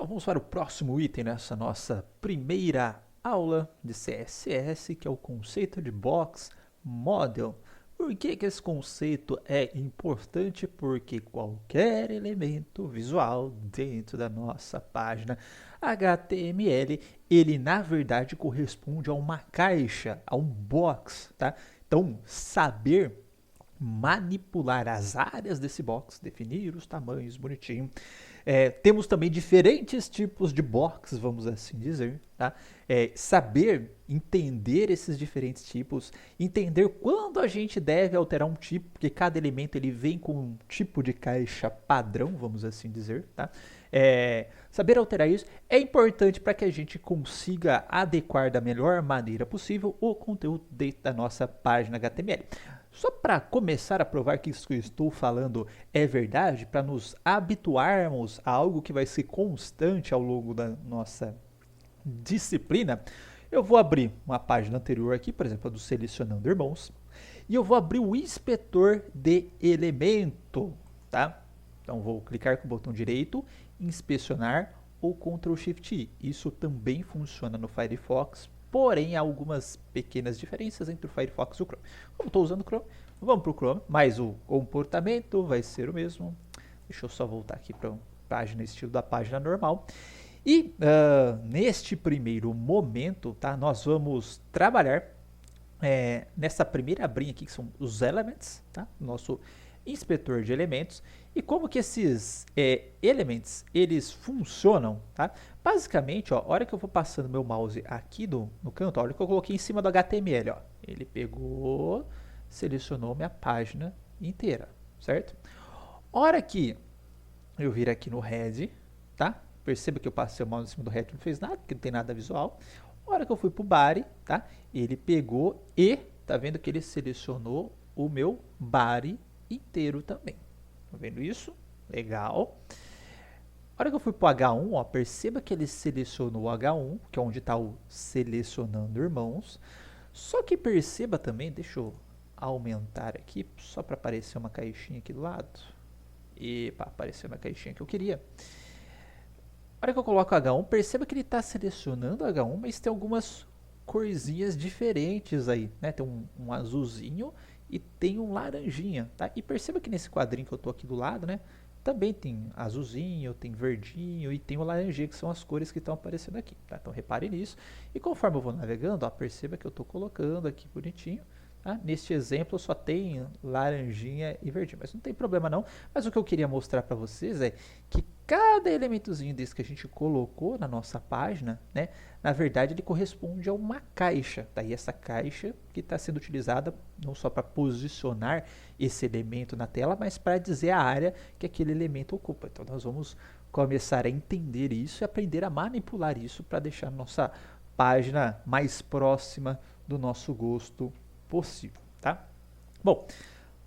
Então vamos para o próximo item nessa nossa primeira aula de CSS, que é o conceito de Box Model. Por que esse conceito é importante? Porque qualquer elemento visual dentro da nossa página HTML, ele na verdade corresponde a uma caixa, a um box, tá? Então, saber manipular as áreas desse box, definir os tamanhos bonitinho. Temos também diferentes tipos de box, vamos assim dizer, tá? Saber entender esses diferentes tipos, entender quando a gente deve alterar um tipo, porque cada elemento ele vem com um tipo de caixa padrão, vamos assim dizer, tá? Saber alterar isso é importante para que a gente consiga adequar da melhor maneira possível o conteúdo dentro da nossa página HTML. Só para começar a provar que isso que eu estou falando é verdade, para nos habituarmos a algo que vai ser constante ao longo da nossa disciplina, eu vou abrir uma página anterior aqui, por exemplo, a do Selecionando Irmãos, e eu vou abrir o inspetor de elemento, tá? Então vou clicar com o botão direito, inspecionar ou Ctrl Shift I. Isso também funciona no Firefox, porém há algumas pequenas diferenças entre o Firefox e o Chrome. Como estou usando o Chrome, vamos para o Chrome, mas o comportamento vai ser o mesmo. Deixa eu só voltar aqui para a página estilo da página normal. E neste primeiro momento, tá, nós vamos trabalhar nessa primeira abrinha aqui, que são os elements, tá? Nosso inspetor de elementos, e como que esses elements, eles funcionam, tá? Basicamente, ó, a hora que eu vou passando meu mouse aqui no canto, ó, olha que eu coloquei em cima do HTML, ó, ele pegou, selecionou minha página inteira, certo? A hora que eu vir aqui no head, tá? Perceba que eu passei o mouse em cima do head, não fez nada, porque não tem nada visual. A hora que eu fui pro body, tá? Ele pegou e, tá vendo que ele selecionou o meu body inteiro também. Tá vendo isso? Legal. A hora que eu fui pro H1, ó, perceba que ele selecionou o H1, que é onde está o Selecionando Irmãos. Só que perceba também, deixa eu aumentar aqui, só para aparecer uma caixinha aqui do lado. Epa, apareceu uma caixinha que eu queria. A hora que eu coloco H1, perceba que ele está selecionando H1, mas tem algumas corzinhas diferentes aí, né? Tem um azulzinho e tem um laranjinha, tá? E perceba que nesse quadrinho que eu estou aqui do lado, né? Também tem azulzinho, tem verdinho e tem o laranjinha, que são as cores que estão aparecendo aqui, tá? Então repare nisso. E conforme eu vou navegando, ó, perceba que eu estou colocando aqui bonitinho. Tá? Neste exemplo só tem laranjinha e verdinho, mas não tem problema não. Mas o que eu queria mostrar para vocês é que cada elementozinho desse que a gente colocou na nossa página, né, na verdade ele corresponde a uma caixa. Tá? E essa caixa que está sendo utilizada não só para posicionar esse elemento na tela, mas para dizer a área que aquele elemento ocupa. Então nós vamos começar a entender isso e aprender a manipular isso para deixar a nossa página mais próxima do nosso gosto possível, tá? Bom,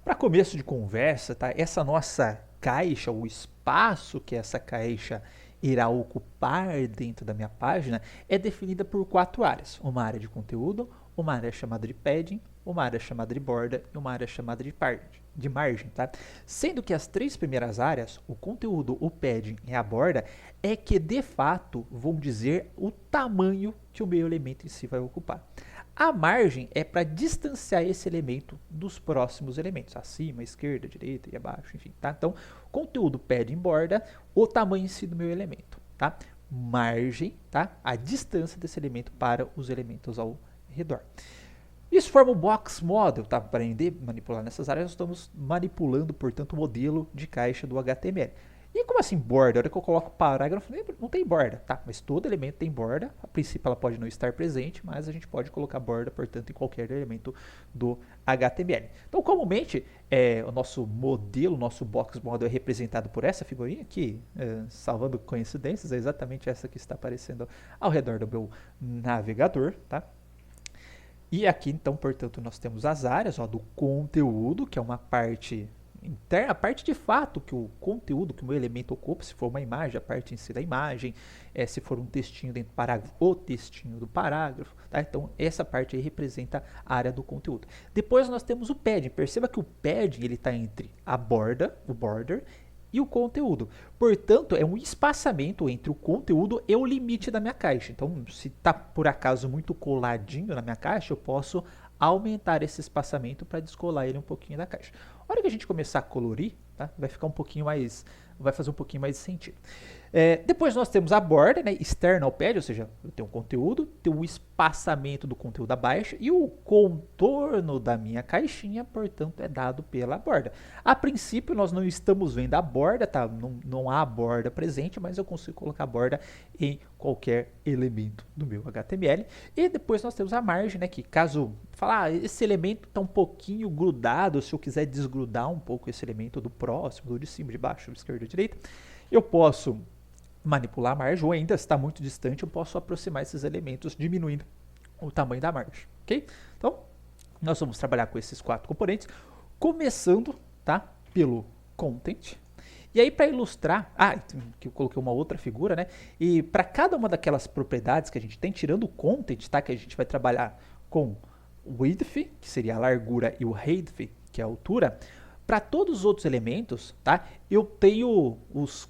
para começo de conversa, tá? Essa nossa caixa, o espaço que essa caixa irá ocupar dentro da minha página é definida por 4 áreas. Uma área de conteúdo, uma área chamada de padding, uma área chamada de borda e uma área chamada de margem, tá? Sendo que as 3 primeiras áreas, o conteúdo, o padding e a borda, é que de fato vão dizer o tamanho que o meu elemento em si vai ocupar. A margem é para distanciar esse elemento dos próximos elementos, acima, esquerda, direita e abaixo, enfim, tá? Então, conteúdo padding borda, o tamanho em si do meu elemento, tá? Margem, tá? A distância desse elemento para os elementos ao redor. Isso forma o box model, tá? Para aprender a manipular nessas áreas, nós estamos manipulando, portanto, o modelo de caixa do HTML. E como assim borda? A hora que eu coloco parágrafo, não tem borda, tá? Mas todo elemento tem borda. A princípio ela pode não estar presente, mas a gente pode colocar borda, portanto, em qualquer elemento do HTML. Então, comumente, o nosso modelo, o nosso box model é representado por essa figurinha aqui, salvando coincidências, é exatamente essa que está aparecendo ao redor do meu navegador, tá? E aqui, então, portanto, nós temos as áreas do conteúdo, que é uma parte interna, a parte de fato que o conteúdo, que o meu elemento ocupa, se for uma imagem, a parte em si da imagem, se for um textinho dentro do parágrafo, o textinho do parágrafo, tá? Então essa parte aí representa a área do conteúdo. Depois nós temos o padding, perceba que o padding ele está entre a borda, o border, e o conteúdo. Portanto, é um espaçamento entre o conteúdo e o limite da minha caixa. Então, se está por acaso muito coladinho na minha caixa, eu posso aumentar esse espaçamento para descolar ele um pouquinho da caixa. A hora que a gente começar a colorir, tá? Vai ficar um pouquinho mais, vai fazer um pouquinho mais de sentido. Depois nós temos a borda, né, externa ao pad, ou seja, eu tenho um conteúdo, tenho um espaçamento do conteúdo abaixo e o contorno da minha caixinha, portanto, é dado pela borda. A princípio, nós não estamos vendo a borda, tá? Não há borda presente, mas eu consigo colocar a borda em qualquer elemento do meu HTML. E depois nós temos a margem, né, que caso falar, esse elemento está um pouquinho grudado, se eu quiser desgrudar um pouco esse elemento do próximo, do de cima, de baixo, de esquerda, de direita, eu posso manipular a margem, ou ainda, se está muito distante, eu posso aproximar esses elementos diminuindo o tamanho da margem, ok? Então, nós vamos trabalhar com esses 4 componentes, começando, tá, pelo content. E aí, para ilustrar, que eu coloquei uma outra figura, né? E para cada uma daquelas propriedades que a gente tem, tirando o content, tá, que a gente vai trabalhar com o width, que seria a largura, e o height, que é a altura. Para todos os outros elementos, tá, eu tenho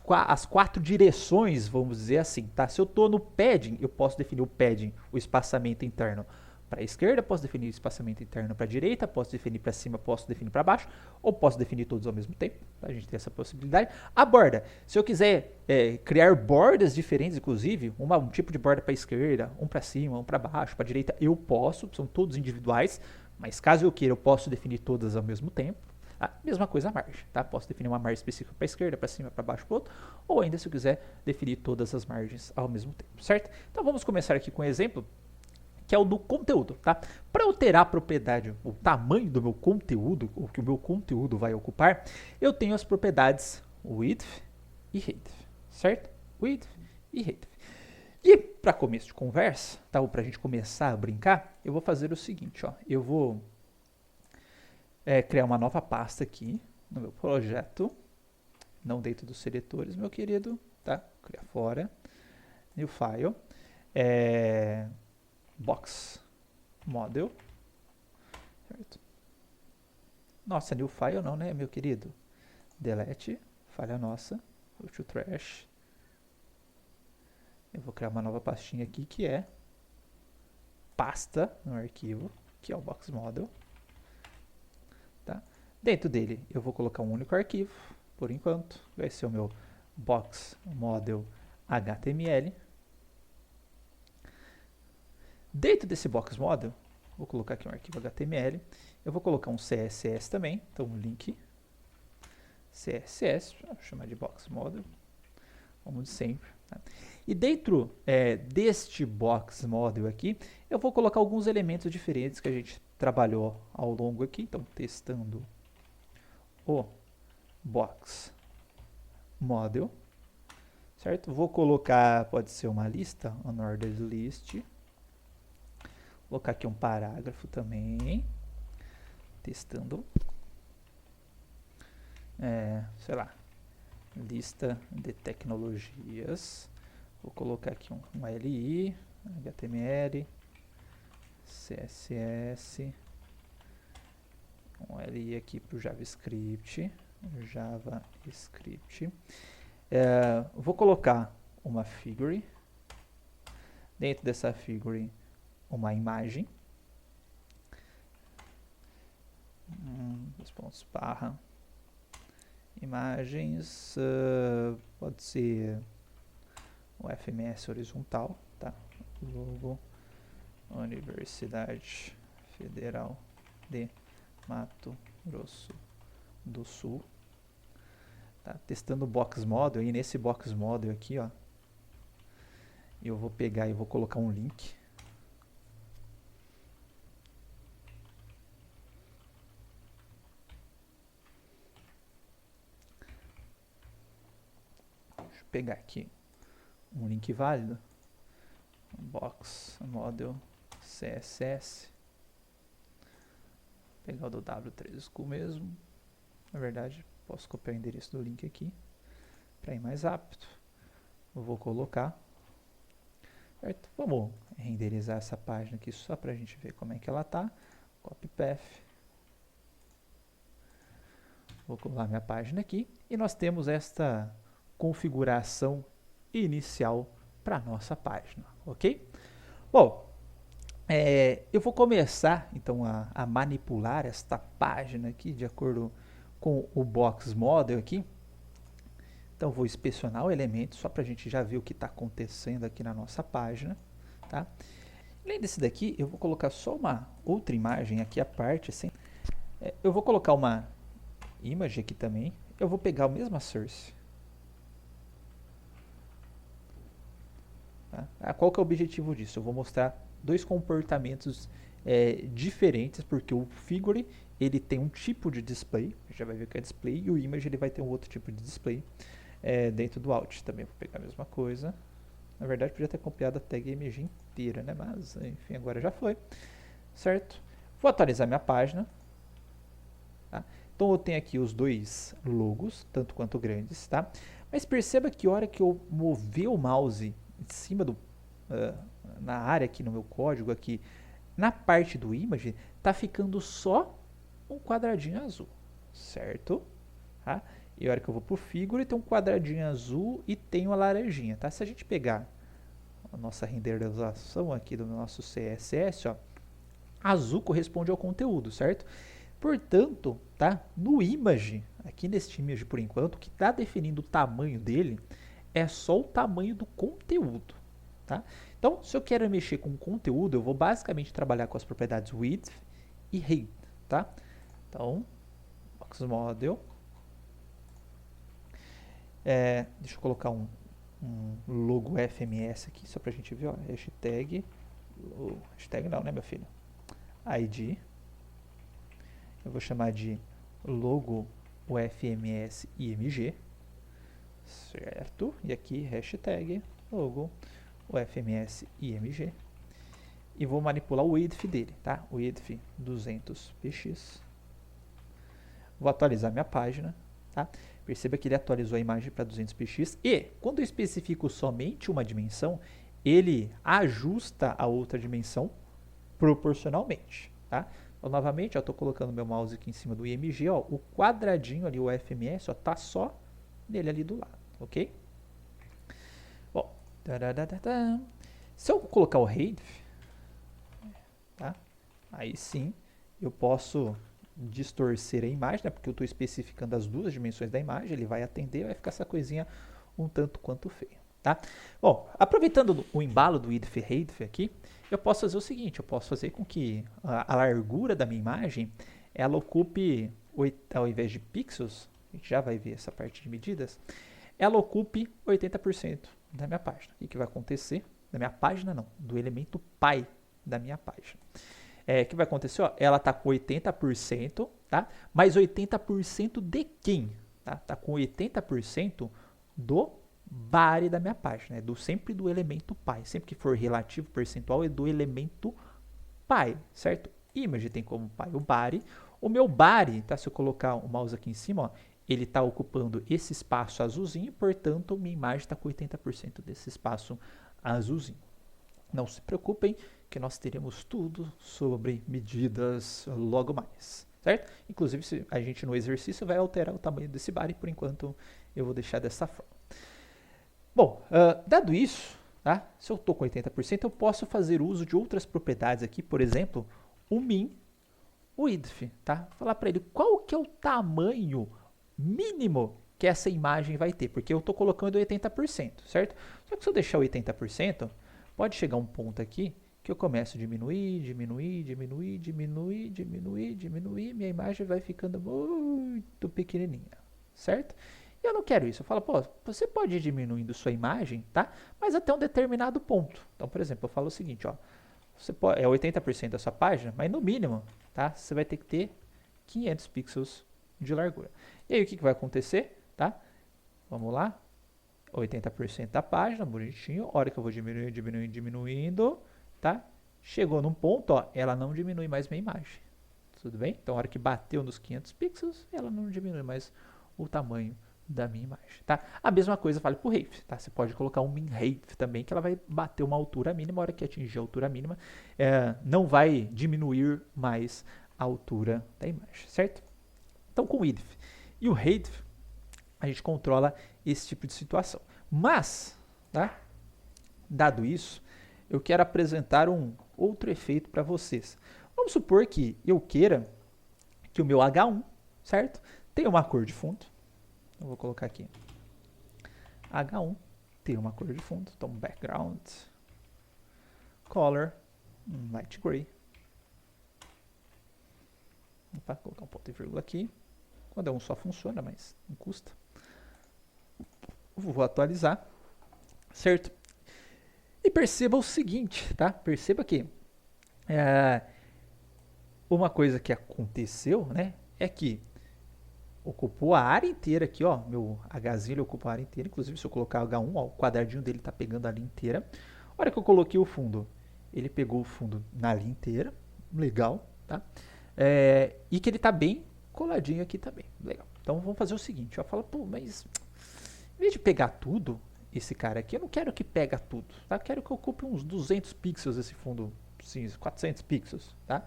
as 4 direções, vamos dizer assim. Tá? Se eu estou no padding, eu posso definir o padding, o espaçamento interno para a esquerda, posso definir o espaçamento interno para a direita, posso definir para cima, posso definir para baixo, ou posso definir todos ao mesmo tempo. Tá? A gente tem essa possibilidade. A borda, se eu quiser criar bordas diferentes, inclusive, um tipo de borda para a esquerda, um para cima, um para baixo, para a direita, eu posso, são todos individuais, mas caso eu queira, eu posso definir todas ao mesmo tempo. A mesma coisa a margem, tá? Posso definir uma margem específica para a esquerda, para cima, para baixo, para o outro, ou ainda se eu quiser definir todas as margens ao mesmo tempo, certo? Então vamos começar aqui com um exemplo, que é o do conteúdo, tá? Para alterar a propriedade, o tamanho do meu conteúdo, o que o meu conteúdo vai ocupar, eu tenho as propriedades width e height, certo? Width e height. E para começo de conversa, tá? Ou para a gente começar a brincar, eu vou fazer o seguinte, ó. Eu vou criar uma nova pasta aqui no meu projeto, não dentro dos seletores, meu querido, tá? Criar fora, new file, box model, certo? Nossa, new file não, né, meu querido? Delete, falha nossa, go to trash. Eu vou criar uma nova pastinha aqui que é pasta no arquivo, que é o box model. Tá? Dentro dele eu vou colocar um único arquivo, por enquanto, vai ser o meu box model HTML. Dentro desse box model, vou colocar aqui um arquivo HTML, eu vou colocar um CSS também, então um link CSS, vou chamar de box model, como de sempre. Tá? E dentro deste box model aqui, eu vou colocar alguns elementos diferentes que a gente trabalhou ao longo aqui, então testando o box model, certo? Vou colocar, pode ser uma lista, unordered list, vou colocar aqui um parágrafo também, testando, sei lá, lista de tecnologias, vou colocar aqui um LI, HTML, CSS, um LI aqui para o JavaScript, vou colocar uma figure, dentro dessa figure uma imagem, dois pontos, barra, imagens, pode ser o FMS horizontal, tá? Logo Universidade Federal de Mato Grosso do Sul. Tá? Testando o box model, e nesse box model aqui, ó, eu vou pegar e vou colocar um link. Deixa eu pegar aqui um link válido. Box model CSS. Vou pegar o do W3 School mesmo. Na verdade, posso copiar o endereço do link aqui para ir mais rápido. Eu vou colocar. Certo? Vamos renderizar essa página aqui só para a gente ver como é que ela tá. Copy path. Vou colar minha página aqui e nós temos esta configuração inicial para nossa página, ok? Bom, eu vou começar então a manipular esta página aqui de acordo com o Box Model aqui. Então vou inspecionar o elemento só para a gente já ver o que está acontecendo aqui na nossa página, tá? Além desse daqui, eu vou colocar só uma outra imagem aqui à parte, assim. Eu vou colocar uma image aqui também. Eu vou pegar a mesma source. Tá? Qual que é o objetivo disso? Eu vou mostrar dois comportamentos diferentes, porque o Figure ele tem um tipo de display, já vai ver que é display, e o Image ele vai ter um outro tipo de display dentro do Out. Também vou pegar a mesma coisa. Na verdade, podia ter copiado a tag image inteira, né? Mas, enfim, agora já foi. Certo? Vou atualizar minha página. Tá? Então, eu tenho aqui os dois logos, tanto quanto grandes, tá? Mas perceba que a hora que eu mover o mouse em cima na área aqui no meu código, aqui, na parte do image, tá ficando só um quadradinho azul, certo? Tá? E a hora que eu vou pro Figure, tem um quadradinho azul e tem uma laranjinha, tá? Se a gente pegar a nossa renderização aqui do nosso CSS, ó, azul corresponde ao conteúdo, certo? Portanto, tá? No image, aqui neste image por enquanto, o que está definindo o tamanho dele é só o tamanho do conteúdo, tá? Então, se eu quero mexer com conteúdo, eu vou basicamente trabalhar com as propriedades width e height, tá? Então, box model. Deixa eu colocar um logo FMS aqui, só pra gente ver, ó, hashtag não, né, meu filho? ID. Eu vou chamar de logo UFMS IMG, certo? E aqui hashtag logo UFMS IMG. E vou manipular o width dele, tá? O width 200px. Vou atualizar minha página, tá? Perceba que ele atualizou a imagem para 200px e quando eu especifico somente uma dimensão, ele ajusta a outra dimensão proporcionalmente, tá? Então, novamente, eu estou colocando meu mouse aqui em cima do IMG, ó, o quadradinho ali, o FMS, ó, tá só nele ali do lado, ok? Bom, se eu colocar o height, tá? Aí sim, eu posso distorcer a imagem, né? Porque eu estou especificando as duas dimensões da imagem, ele vai atender, vai ficar essa coisinha um tanto quanto feia, tá? Bom, aproveitando o embalo do width e height aqui, eu posso fazer o seguinte, eu posso fazer com que a largura da minha imagem, ela ocupe, ao invés de pixels, a gente já vai ver essa parte de medidas, ela ocupe 80% da minha página. O que vai acontecer? Da minha página não, do elemento pi da minha página. O que vai acontecer? Ó, ela está com 80%, tá? Mas 80% de quem? Tá com 80% do body da minha página, sempre do elemento pi. Sempre que for relativo percentual é do elemento pi, certo? Image tem como pi o body. O meu body, tá? Se eu colocar o mouse aqui em cima, ó, ele está ocupando esse espaço azulzinho, portanto, minha imagem está com 80% desse espaço azulzinho. Não se preocupem, que nós teremos tudo sobre medidas logo mais, certo? Inclusive, se a gente no exercício vai alterar o tamanho desse body, por enquanto eu vou deixar dessa forma. Bom, dado isso, tá? Se eu estou com 80%, eu posso fazer uso de outras propriedades aqui, por exemplo, o min, o width, tá? Falar para ele qual que é o tamanho mínimo que essa imagem vai ter, porque eu estou colocando 80%, certo? Só que se eu deixar 80%, pode chegar um ponto aqui que eu começo a diminuir, minha imagem vai ficando muito pequenininha, certo? E eu não quero isso. Eu falo, pô, você pode ir diminuindo sua imagem, tá? Mas até um determinado ponto. Então, por exemplo, eu falo o seguinte, ó, você pode, 80% da sua página, mas no mínimo, tá? Você vai ter que ter 500 pixels de largura. E aí o que vai acontecer, tá? Vamos lá. 80% da página, bonitinho. A hora que eu vou diminuindo, tá? Chegou num ponto, ó, ela não diminui mais minha imagem. Tudo bem? Então, a hora que bateu nos 500 pixels, ela não diminui mais o tamanho da minha imagem, tá? A mesma coisa vale para o height, tá? Você pode colocar um min height também, que ela vai bater uma altura mínima. A hora que atingir a altura mínima, não vai diminuir mais a altura da imagem, certo? Então, com width, E o height, a gente controla esse tipo de situação. Mas, tá? Dado isso, eu quero apresentar um outro efeito para vocês. Vamos supor que eu queira que o meu H1, certo? Tenha uma cor de fundo. Eu vou colocar aqui. H1 tem uma cor de fundo. Então, background, color, light gray. Opa, colocar um ponto e vírgula aqui. Quando é um só funciona, mas não custa. Vou atualizar, certo? E perceba o seguinte, tá? Perceba que uma coisa que aconteceu, né, é que ocupou a área inteira aqui, ó. Meu Hzinho ele ocupa a área inteira. Inclusive, se eu colocar H1, ó, o quadradinho dele tá pegando a linha inteira. A hora que eu coloquei o fundo, ele pegou o fundo na linha inteira. Legal, tá? E que ele tá bem coladinho aqui também. Legal. Então, vamos fazer o seguinte. Eu falo, pô, mas em vez de pegar tudo, esse cara aqui, eu não quero que pega tudo, tá? Eu quero que ocupe uns 200 pixels esse fundo cinza, 400 pixels, tá?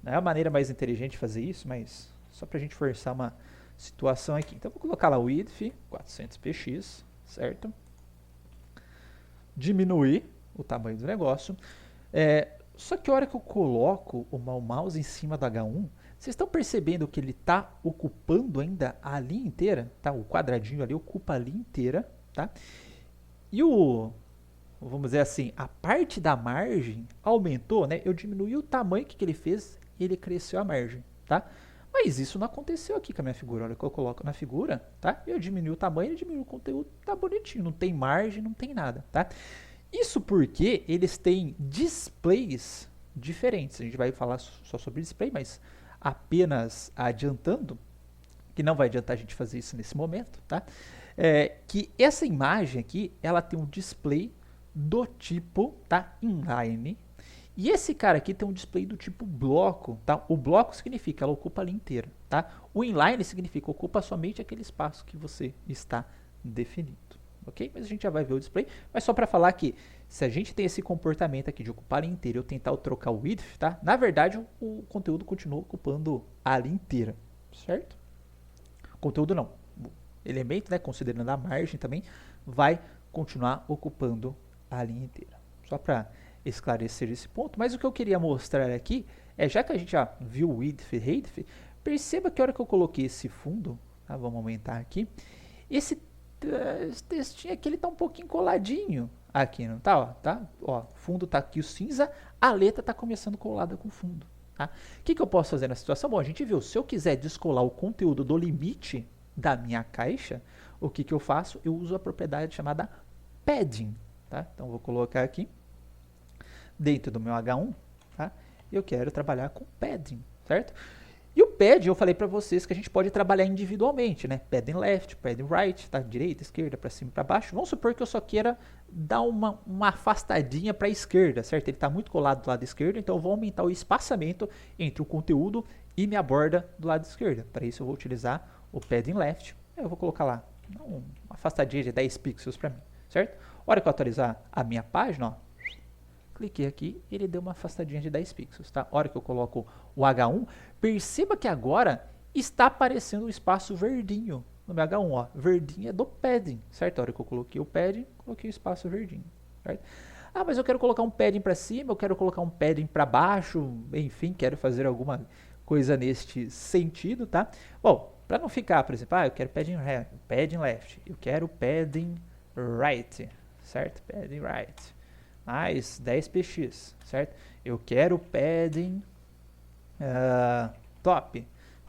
Não é a maneira mais inteligente de fazer isso, mas só pra gente forçar uma situação aqui. Então, eu vou colocar lá o width, 400px, certo? Diminuir o tamanho do negócio. Só que a hora que eu coloco o mouse em cima do H1, vocês estão percebendo que ele está ocupando ainda a linha inteira, tá? O quadradinho ali ocupa a linha inteira, tá? E vamos dizer assim, a parte da margem aumentou, né? Eu diminui o tamanho que ele fez, ele cresceu a margem, tá? Mas isso não aconteceu aqui com a minha figura. Olha que eu coloco na figura, tá? Eu diminuo o tamanho, ele diminui o conteúdo, tá bonitinho, não tem margem, não tem nada, tá? Isso porque eles têm displays diferentes. A gente vai falar só sobre display, mas apenas adiantando, que não vai adiantar a gente fazer isso nesse momento, tá? Que essa imagem aqui, ela tem um display do tipo, tá? Inline. E esse cara aqui tem um display do tipo bloco, tá? O bloco significa ela ocupa a linha inteira, tá? O inline significa ocupa somente aquele espaço que você está definindo, ok? Mas a gente já vai ver o display, mas só para falar que se a gente tem esse comportamento aqui de ocupar a linha inteira e eu tentar trocar o width, tá? Na verdade, o conteúdo continua ocupando a linha inteira, certo? Conteúdo não. O elemento, né, considerando a margem também, vai continuar ocupando a linha inteira. Só para esclarecer esse ponto, mas o que eu queria mostrar aqui já que a gente já viu o width e height, perceba que a hora que eu coloquei esse fundo, tá? Vamos aumentar aqui, esse textinho aqui ele tá um pouquinho coladinho aqui, não tá? Ó, fundo tá aqui o cinza, a letra tá começando colada com o fundo, tá? O que eu posso fazer na situação? Bom, a gente viu, se eu quiser descolar o conteúdo do limite da minha caixa, o que eu faço? Eu uso a propriedade chamada padding, tá? Então, vou colocar aqui dentro do meu H1, tá? Eu quero trabalhar com padding, certo? E o padding, eu falei para vocês que a gente pode trabalhar individualmente, né? Padding left, padding right, tá? Direita, esquerda, para cima e para baixo. Vamos supor que eu só queira dar uma afastadinha para a esquerda, certo? Ele está muito colado do lado esquerdo, então eu vou aumentar o espaçamento entre o conteúdo e minha borda do lado esquerdo. Para isso eu vou utilizar o padding left. Eu vou colocar lá uma afastadinha de 10 pixels para mim, certo? A hora que eu atualizar a minha página, ó, cliquei aqui, ele deu uma afastadinha de 10 pixels, tá? A hora que eu coloco o H1, perceba que agora está aparecendo um espaço verdinho no meu H1, ó. Verdinho é do padding, certo? A hora que eu coloquei o padding, coloquei o espaço verdinho, certo? Ah, mas eu quero colocar um padding para cima, eu quero colocar um padding para baixo, enfim, quero fazer alguma coisa neste sentido, tá? Bom, para não ficar, por exemplo, eu quero padding left, eu quero padding right, certo? Padding right. Mais 10px, certo? Eu quero padding top,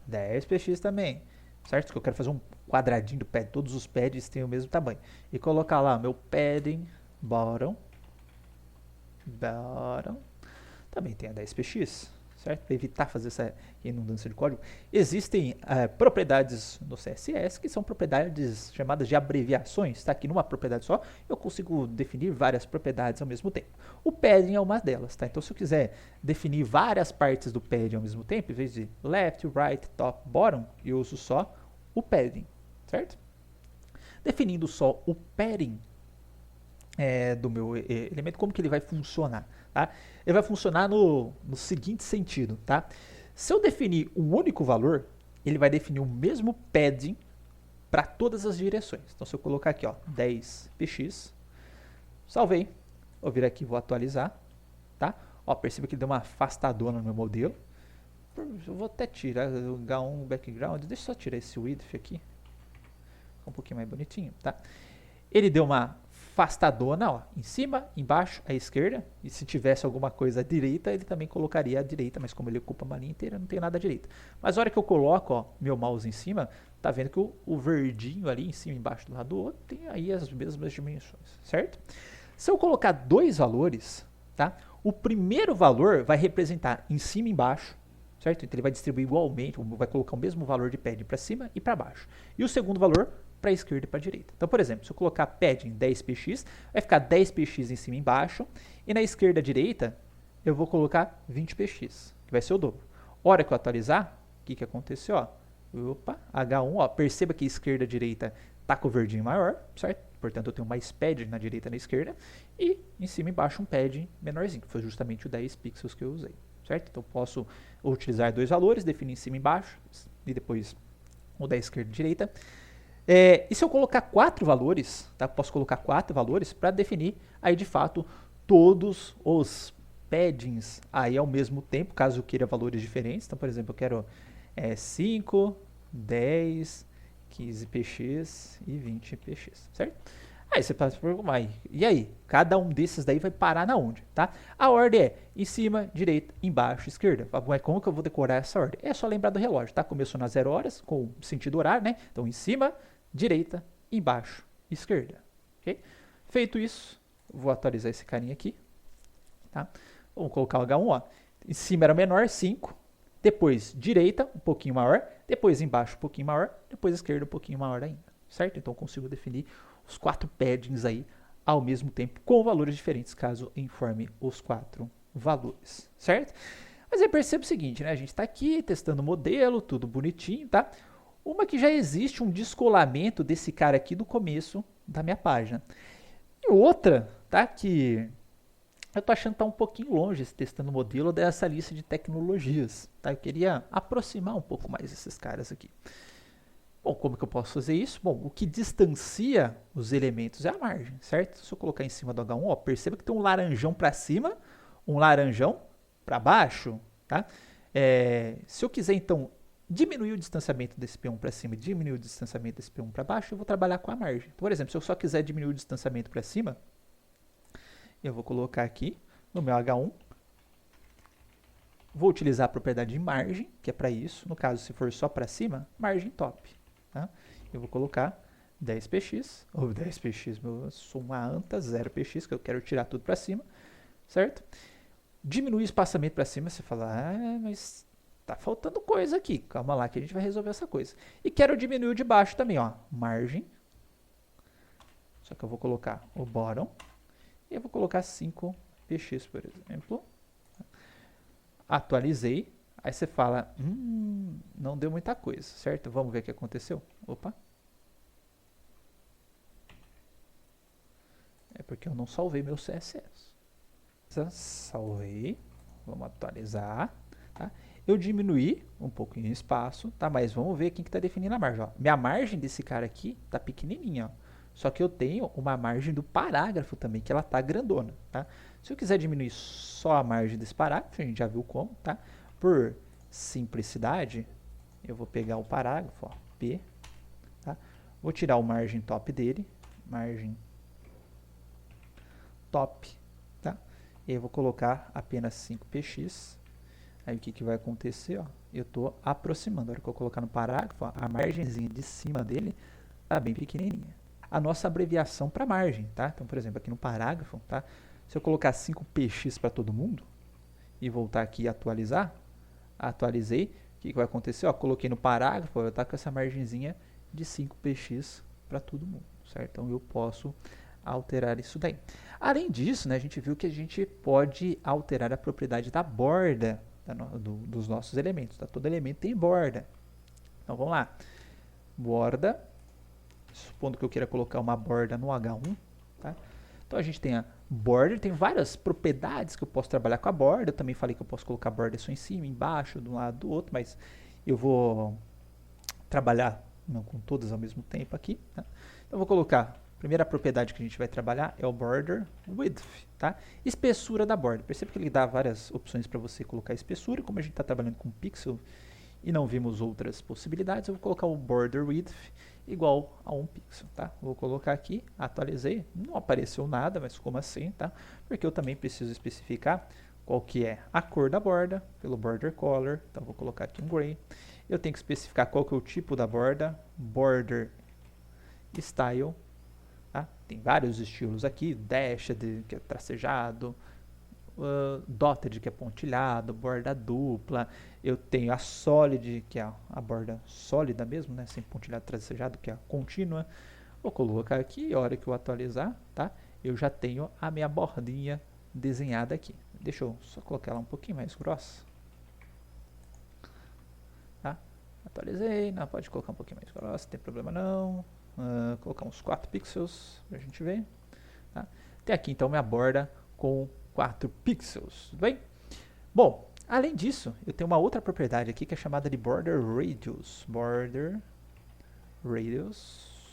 10px também, certo? Porque eu quero fazer um quadradinho do pad, todos os pads têm o mesmo tamanho. E colocar lá meu padding bottom, também tem a 10px, certo? Para evitar fazer essa redundância de código. Existem propriedades no CSS que são propriedades chamadas de abreviações, tá? Aqui numa propriedade só eu consigo definir várias propriedades ao mesmo tempo. O padding é uma delas, tá? Então se eu quiser definir várias partes do padding ao mesmo tempo, em vez de left, right, top, bottom, eu uso só o padding, certo? Definindo só o padding do meu elemento, como que ele vai funcionar, tá? Ele vai funcionar no seguinte sentido, tá? Se eu definir um único valor, ele vai definir o mesmo padding para todas as direções. Então, se eu colocar aqui, ó, 10px, salvei, vou vir aqui e vou atualizar, tá? Ó, perceba que deu uma afastadona no meu modelo. Eu vou até tirar o H1 background, deixa eu só tirar esse width aqui, um pouquinho mais bonitinho, tá? Ele deu uma afastadona, ó, em cima, embaixo, à esquerda, e se tivesse alguma coisa à direita, ele também colocaria à direita, mas como ele ocupa uma linha inteira, não tem nada à direita. Mas a hora que eu coloco, ó, meu mouse em cima, tá vendo que o verdinho ali em cima e embaixo do lado do outro tem aí as mesmas dimensões, certo? Se eu colocar dois valores, tá? O primeiro valor vai representar em cima e embaixo, certo? Então ele vai distribuir igualmente, vai colocar o mesmo valor de padding para cima e para baixo. E o segundo valor para a esquerda e para a direita. Então, por exemplo, se eu colocar padding 10px, vai ficar 10px em cima e embaixo, e na esquerda e direita eu vou colocar 20px, que vai ser o dobro. Hora que eu atualizar, o que aconteceu? Ó? Opa, H1, ó, perceba que esquerda e direita tá com o verdinho maior, certo? Portanto, eu tenho mais padding na direita e na esquerda, e em cima e embaixo um padding menorzinho, que foi justamente o 10 pixels que eu usei, certo? Então, posso utilizar dois valores, definir em cima e embaixo, e depois o da esquerda e direita. E se eu colocar 4 valores, tá? Posso colocar 4 valores para definir aí de fato todos os paddings aí ao mesmo tempo, caso eu queira valores diferentes. Então, por exemplo, eu quero 5, 10, 15px e 20px, certo? Aí você passa por e aí? Cada um desses daí vai parar na onde, tá? A ordem é em cima, direita, embaixo, esquerda. Mas como que eu vou decorar essa ordem? É só lembrar do relógio, tá? Começou nas 0 horas, com sentido horário, né? Então, em cima, direita, embaixo, esquerda, ok? Feito isso, vou atualizar esse carinha aqui, tá? Vamos colocar o H1, ó. Em cima era menor, 5. Depois, direita, um pouquinho maior. Depois, embaixo, um pouquinho maior. Depois, esquerda, um pouquinho maior ainda, certo? Então, eu consigo definir os 4 paddings aí ao mesmo tempo, com valores diferentes, caso informe os 4 valores, certo? Mas aí perceba o seguinte, né? A gente está aqui testando o modelo, tudo bonitinho, tá? Uma que já existe um descolamento desse cara aqui do começo da minha página. E outra, tá? Que eu tô achando que tá um pouquinho longe esse testando o modelo dessa lista de tecnologias, tá? Eu queria aproximar um pouco mais esses caras aqui. Bom, como que eu posso fazer isso? Bom, o que distancia os elementos é a margem, certo? Se eu colocar em cima do H1, ó, perceba que tem um laranjão para cima, um laranjão para baixo, tá? Se eu quiser, então, diminuir o distanciamento desse P1 para cima e diminuir o distanciamento desse P1 para baixo, eu vou trabalhar com a margem. Por exemplo, se eu só quiser diminuir o distanciamento para cima, eu vou colocar aqui no meu H1, vou utilizar a propriedade de margem, que é para isso. No caso, se for só para cima, margem top. Tá? Eu vou colocar 10px, ou 10px, eu sou uma anta, 0px, que eu quero tirar tudo para cima, certo? Diminuir o espaçamento para cima, você fala, mas tá faltando coisa aqui, calma lá que a gente vai resolver essa coisa. E quero diminuir o de baixo também, ó, margem, só que eu vou colocar o bottom, e eu vou colocar 5px, por exemplo. Atualizei. Aí você fala, não deu muita coisa, certo? Vamos ver o que aconteceu. Opa. É porque eu não salvei meu CSS. Salvei. Vamos atualizar. Tá? Eu diminuí um pouquinho o espaço, tá? Mas vamos ver quem que está definindo a margem. Ó. Minha margem desse cara aqui tá pequenininha, ó. Só que eu tenho uma margem do parágrafo também, que ela tá grandona, tá? Se eu quiser diminuir só a margem desse parágrafo, a gente já viu como, tá? Por simplicidade, eu vou pegar o parágrafo, ó, P, tá? Vou tirar o margem top dele, margem top, tá? E eu vou colocar apenas 5px. Aí o que vai acontecer, ó? Eu estou aproximando. A hora que eu colocar no parágrafo, ó, a margenzinha de cima dele tá bem pequenininha. A nossa abreviação para margem, tá? Então, por exemplo, aqui no parágrafo, tá? Se eu colocar 5px para todo mundo e voltar aqui e atualizar, atualizei, o que vai acontecer? Ó, coloquei no parágrafo, eu estou com essa margenzinha de 5px para todo mundo, certo? Então, eu posso alterar isso daí. Além disso, né, a gente viu que a gente pode alterar a propriedade da borda dos nossos elementos. Tá? Todo elemento tem borda. Então, vamos lá. Borda, supondo que eu queira colocar uma borda no H1, tá? Então, a gente tem a border, tem várias propriedades que eu posso trabalhar com a borda. Eu também falei que eu posso colocar borda só em cima, embaixo, de um lado do outro, mas eu vou trabalhar não com todas ao mesmo tempo aqui. Tá? Então eu vou colocar, a primeira propriedade que a gente vai trabalhar é o border width, tá? Espessura da borda. Perceba que ele dá várias opções para você colocar espessura, como a gente está trabalhando com pixel e não vimos outras possibilidades, eu vou colocar o border width igual a 1 pixel, tá? Vou colocar aqui, atualizei, não apareceu nada, mas como assim, tá? Porque eu também preciso especificar qual que é a cor da borda, pelo border color, então vou colocar aqui um gray. Eu tenho que especificar qual que é o tipo da borda, border style, tá? Tem vários estilos aqui, dashed, que é tracejado, dotted, que é pontilhado, borda dupla. Eu tenho a solid, que é a borda sólida mesmo, né? Sem pontilhado tracejado, que é a contínua. Vou colocar aqui, a hora que eu atualizar, tá? Eu já tenho a minha bordinha desenhada aqui. Deixa eu só colocar ela um pouquinho mais grossa. Tá? Atualizei, não, pode colocar um pouquinho mais grossa, não tem problema não. Colocar uns 4 pixels pra gente ver. Tá? Até aqui então minha borda com 4 pixels, tudo bem? Bom, além disso, eu tenho uma outra propriedade aqui que é chamada de border radius. Border radius.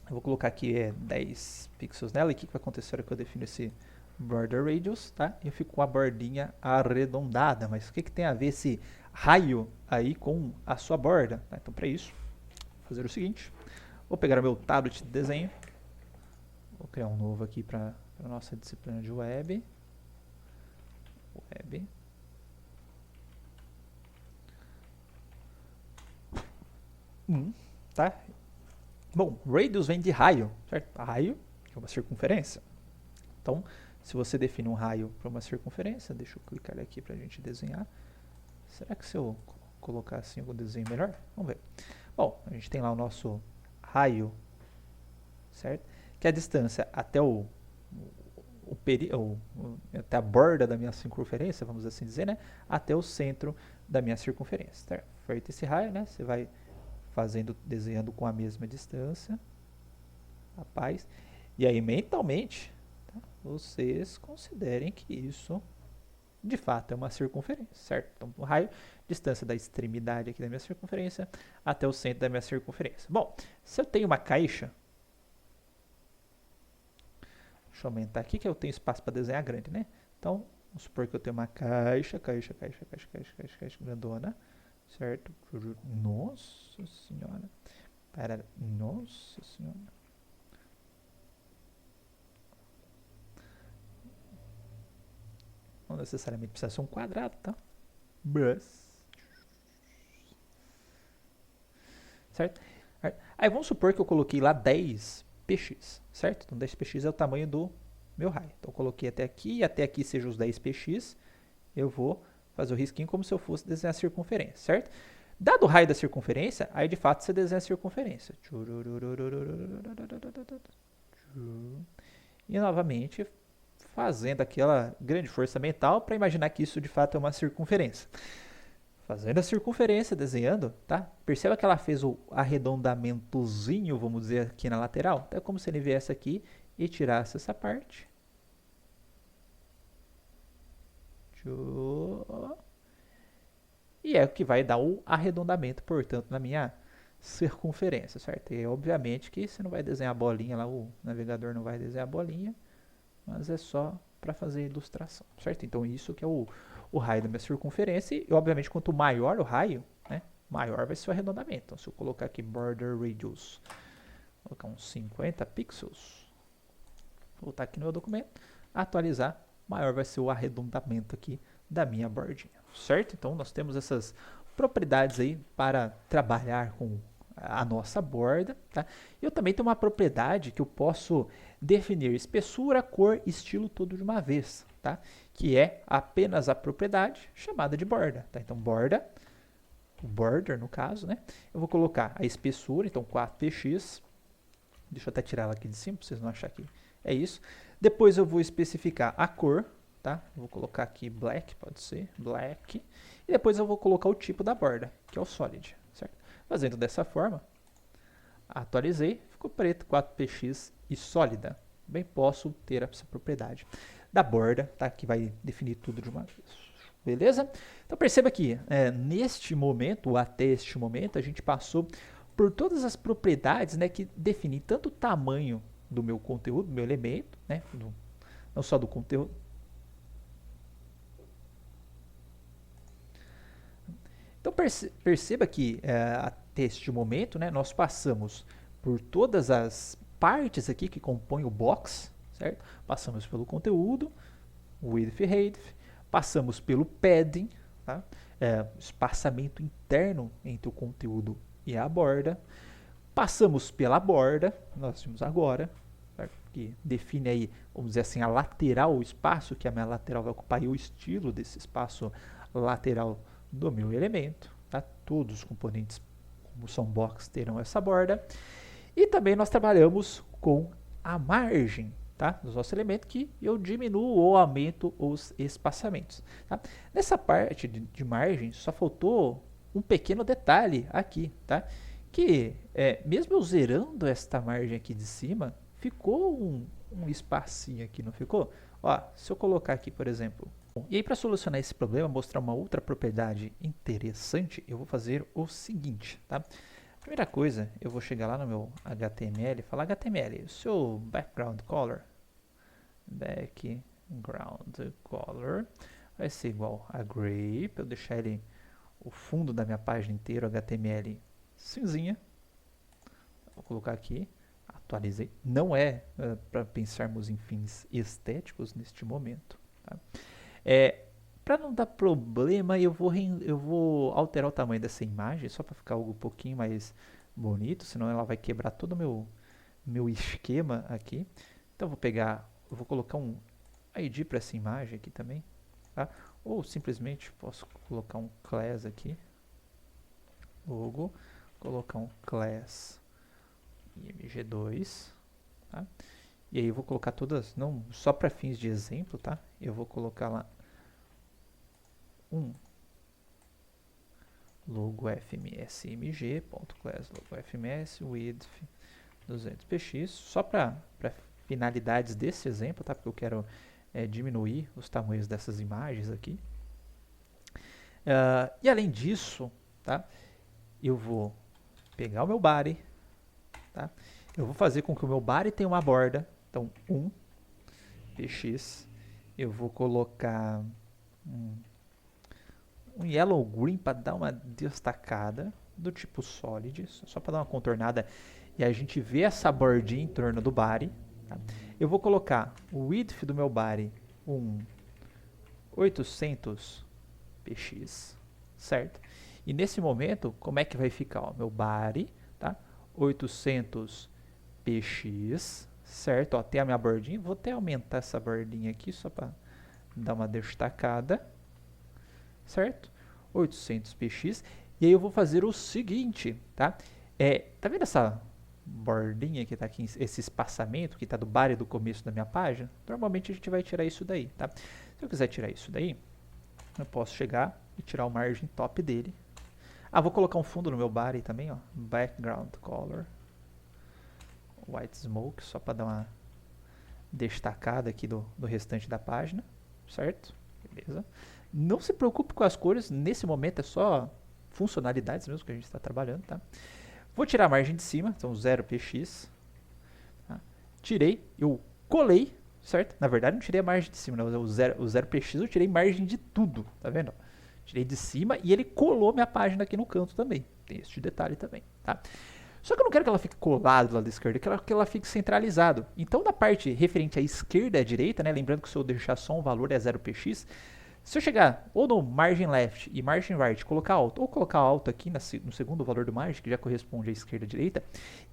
Eu vou colocar aqui 10 pixels nela. E o que vai acontecer na hora que eu defino esse border radius, tá? Eu fico com a bordinha arredondada. Mas o que tem a ver esse raio aí com a sua borda? Tá? Então, para isso, vou fazer o seguinte. Vou pegar o meu tablet de desenho. Vou criar um novo aqui para a nossa disciplina de web. Tá? Bom, radius vem de raio, certo? Raio é uma circunferência. Então, se você define um raio para uma circunferência, deixa eu clicar aqui para a gente desenhar. Será que se eu colocar assim eu desenho melhor? Vamos ver. Bom, a gente tem lá o nosso raio, certo? Que é a distância até até a borda da minha circunferência, vamos assim dizer, né? Até o centro da minha circunferência. Tá? Feito esse raio, né? Você vai desenhando com a mesma distância, rapaz. E aí, mentalmente, tá? Vocês considerem que isso, de fato, é uma circunferência, certo? Então, o raio, distância da extremidade aqui da minha circunferência até o centro da minha circunferência. Bom, se eu tenho uma caixa, deixa eu aumentar aqui que eu tenho espaço para desenhar grande, né? Então, vamos supor que eu tenho uma caixa grandona, certo? Nossa senhora. Nossa senhora. Não necessariamente precisa ser um quadrado, tá? Certo? Aí vamos supor que eu coloquei lá 10 px, certo? Então 10 px é o tamanho do meu raio. Então eu coloquei até aqui seja os 10 px, eu vou fazer o risquinho como se eu fosse desenhar a circunferência, certo? Dado o raio da circunferência, aí de fato você desenha a circunferência. E novamente fazendo aquela grande força mental para imaginar que isso de fato é uma circunferência. Fazendo a circunferência, desenhando, tá? Perceba que ela fez o arredondamentozinho, vamos dizer, aqui na lateral. Então é como se ele viesse aqui e tirasse essa parte. E é o que vai dar o arredondamento, portanto, na minha circunferência, certo? E obviamente que você não vai desenhar a bolinha lá, o navegador não vai desenhar a bolinha, mas é só para fazer ilustração, certo? Então isso que é o raio da minha circunferência e obviamente quanto maior o raio, né, maior vai ser o arredondamento. Então se eu colocar aqui border radius, vou colocar uns 50 pixels, voltar aqui no meu documento, atualizar, maior vai ser o arredondamento aqui da minha bordinha, certo? Então nós temos essas propriedades aí para trabalhar com a nossa borda, tá? Eu também tenho uma propriedade que eu posso definir espessura, cor, estilo todo de uma vez, tá? Que é apenas a propriedade chamada de borda, tá? Então borda, o border no caso, né? Eu vou colocar a espessura, então 4px, deixa eu até tirar ela aqui de cima para vocês não acharem que é isso. Depois eu vou especificar a cor, tá? Eu vou colocar aqui black, pode ser, black. E depois eu vou colocar o tipo da borda, que é o solid, certo? Fazendo dessa forma, atualizei, ficou preto, 4px e sólida. Bem, posso ter essa propriedade da borda, tá? Que vai definir tudo de uma vez. beleza? Então perceba que neste momento, até este momento, a gente passou por todas as propriedades, né, que definem tanto o tamanho do meu conteúdo, do meu elemento, né, não só do conteúdo. Então perceba que até este momento, né, nós passamos por todas as partes aqui que compõem o box, certo? Passamos pelo conteúdo, width e height, passamos pelo padding, tá? Espaçamento interno entre o conteúdo e a borda, passamos pela borda, nós vimos agora, certo? Que define aí, vamos dizer assim, a lateral, o espaço que a minha lateral vai ocupar e o estilo desse espaço lateral do meu elemento, tá? Todos os componentes, como são box, terão essa borda. E também nós trabalhamos com a margem, tá? Dos nossos elementos, que eu diminuo ou aumento os espaçamentos, tá? Nessa parte de margem, só faltou um pequeno detalhe aqui, tá? Que mesmo eu zerando esta margem aqui de cima, ficou um espacinho aqui, não ficou? Ó, se eu colocar aqui, por exemplo... E aí, para solucionar esse problema, mostrar uma outra propriedade interessante, eu vou fazer o seguinte, tá? Primeira coisa, eu vou chegar lá no meu HTML e falar: HTML, o seu background color vai ser igual a gray, para eu deixar ele, o fundo da minha página inteira, HTML cinzinha. Vou colocar aqui, atualizei. Não é para pensarmos em fins estéticos neste momento, tá? Para não dar problema, eu vou alterar o tamanho dessa imagem, só para ficar algo um pouquinho mais bonito, senão ela vai quebrar todo o meu esquema aqui. Então eu vou colocar um ID para essa imagem aqui também, tá? Ou simplesmente posso colocar um class aqui, logo, colocar um class img2, tá? E aí eu vou colocar todas, não só para fins de exemplo, tá? Eu vou colocar lá logo fms img.class logo fms width 200px, só para finalidades desse exemplo, tá? Porque eu quero diminuir os tamanhos dessas imagens aqui. E além disso, tá? Eu vou pegar o meu body, tá? Eu vou fazer com que o meu body tenha uma borda, então 1px, eu vou colocar um yellow green para dar uma destacada do tipo solid, só para dar uma contornada e a gente vê essa bordinha em torno do body, tá? Eu vou colocar o width do meu body 800px, certo? E nesse momento, como é que vai ficar? Ó, meu body, tá? 800px, certo? Ó, tem a minha bordinha, vou até aumentar essa bordinha aqui só para dar uma destacada, certo? 800px. E aí eu vou fazer o seguinte, tá? Tá vendo essa bordinha que tá aqui, esse espaçamento que tá do body do começo da minha página? Normalmente a gente vai tirar isso daí, tá? Se eu quiser tirar isso daí, eu posso chegar e tirar o margem top dele. Vou colocar um fundo no meu body também, ó. Background color white smoke, só para dar uma destacada aqui do restante da página, certo? Beleza. Não se preocupe com as cores, nesse momento é só funcionalidades mesmo que a gente está trabalhando, tá? Vou tirar a margem de cima, então 0px. Tá? Tirei, eu colei, certo? Na verdade não tirei a margem de cima, não, o 0px eu tirei margem de tudo, tá vendo? Tirei de cima e ele colou minha página aqui no canto também. Tem este detalhe também, tá? Só que eu não quero que ela fique colada do lado esquerdo, eu quero que ela fique centralizado. Então, na parte referente à esquerda e à direita, né, lembrando que se eu deixar só um valor é 0px, se eu chegar ou no margin left e margin right, colocar alto, ou colocar alto aqui no segundo valor do margem, que já corresponde à esquerda e à direita,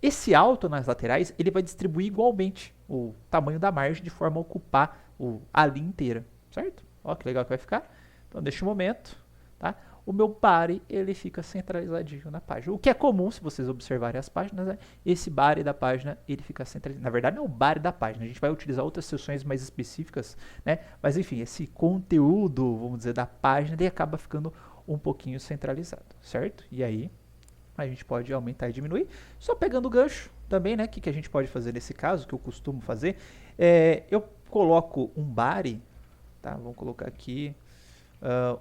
esse alto nas laterais, ele vai distribuir igualmente o tamanho da margem de forma a ocupar a linha inteira, certo? Ó que legal que vai ficar. Então, neste momento, tá? O meu body, ele fica centralizadinho na página. O que é comum, se vocês observarem as páginas, né? Esse body da página, ele fica centralizado. Na verdade, não é o body da página. A gente vai utilizar outras seções mais específicas, né? Mas, enfim, esse conteúdo, vamos dizer, da página, ele acaba ficando um pouquinho centralizado, certo? E aí, a gente pode aumentar e diminuir. Só pegando o gancho também, né? O que a gente pode fazer nesse caso, que eu costumo fazer, eu coloco um body, tá? Vamos colocar aqui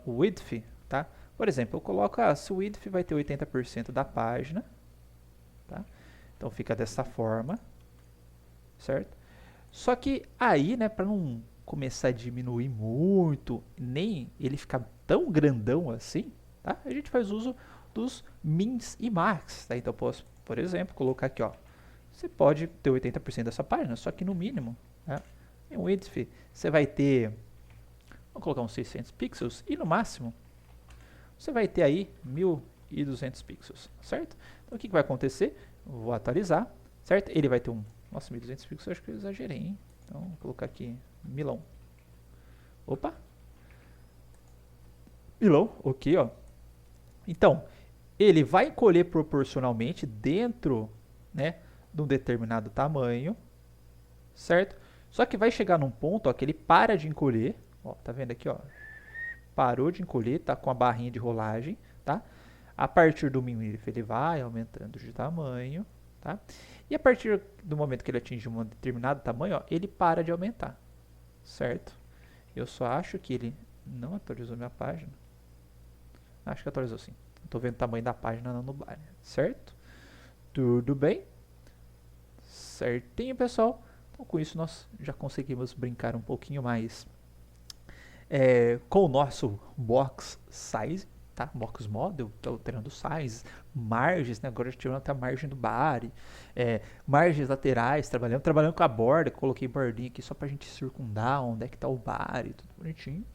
o width, tá? Por exemplo, eu coloco, se o width vai ter 80% da página, tá? Então fica dessa forma, certo? Só que aí, né, para não começar a diminuir muito, nem ele ficar tão grandão assim, tá? A gente faz uso dos mins e max, tá? Então posso, por exemplo, colocar aqui, ó. Você pode ter 80% dessa página, só que no mínimo, tá? Em width, você vai ter, vamos colocar uns 600 pixels, e no máximo, você vai ter aí 1200 pixels, certo? Então o que vai acontecer? Eu vou atualizar, certo? Ele vai ter um, nossa, 1200 pixels, eu acho que eu exagerei, hein? Então vou colocar aqui, milão. Opa! Milão, ok, ó. Então, ele vai encolher proporcionalmente dentro, né, de um determinado tamanho, certo? Só que vai chegar num ponto, ó, que ele para de encolher, ó, tá vendo aqui, ó? Parou de encolher, tá com a barrinha de rolagem, tá? A partir do milímetro ele vai aumentando de tamanho, tá? E a partir do momento que ele atinge um determinado tamanho, ó, ele para de aumentar, certo? Eu só acho que ele não atualizou minha página. Acho que atualizou sim. Estou vendo o tamanho da página no banner, certo? Tudo bem? Certinho, pessoal. Então, com isso, nós já conseguimos brincar um pouquinho mais com o nosso box size, tá? Box model, que é alterando size, margens, né? Agora tirando até a margem do body, margens laterais, trabalhando com a borda, coloquei bordinha aqui só pra gente circundar onde é que tá o body, tudo bonitinho.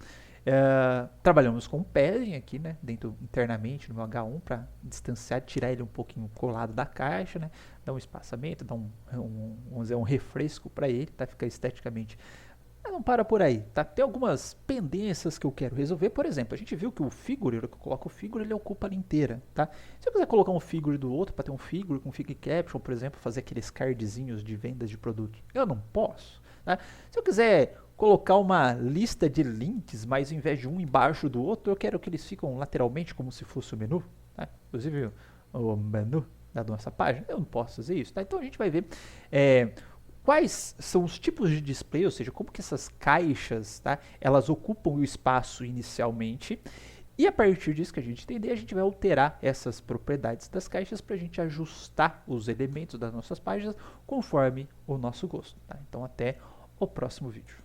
Trabalhamos com o padding aqui, né, dentro internamente no meu H1 para distanciar, tirar ele um pouquinho colado da caixa, né, dar um espaçamento, dar vamos dizer, um refresco para ele, tá, ficar esteticamente. Mas não para por aí, tá? Tem algumas pendências que eu quero resolver. Por exemplo, a gente viu que o figure, que eu coloco o figure, ele ocupa a linha inteira, tá? Se eu quiser colocar um figure do outro para ter um figure com figure caption, por exemplo, fazer aqueles cardzinhos de vendas de produtos, eu não posso, tá? Se eu quiser colocar uma lista de links, mas ao invés de um embaixo do outro, eu quero que eles ficam lateralmente como se fosse o menu, tá? Inclusive o menu da nossa página, eu não posso fazer isso, tá? Então a gente vai ver quais são os tipos de display, ou seja, como que essas caixas, tá, elas ocupam o espaço inicialmente, e a partir disso que a gente entender, a gente vai alterar essas propriedades das caixas para a gente ajustar os elementos das nossas páginas conforme o nosso gosto, tá? Então até o próximo vídeo.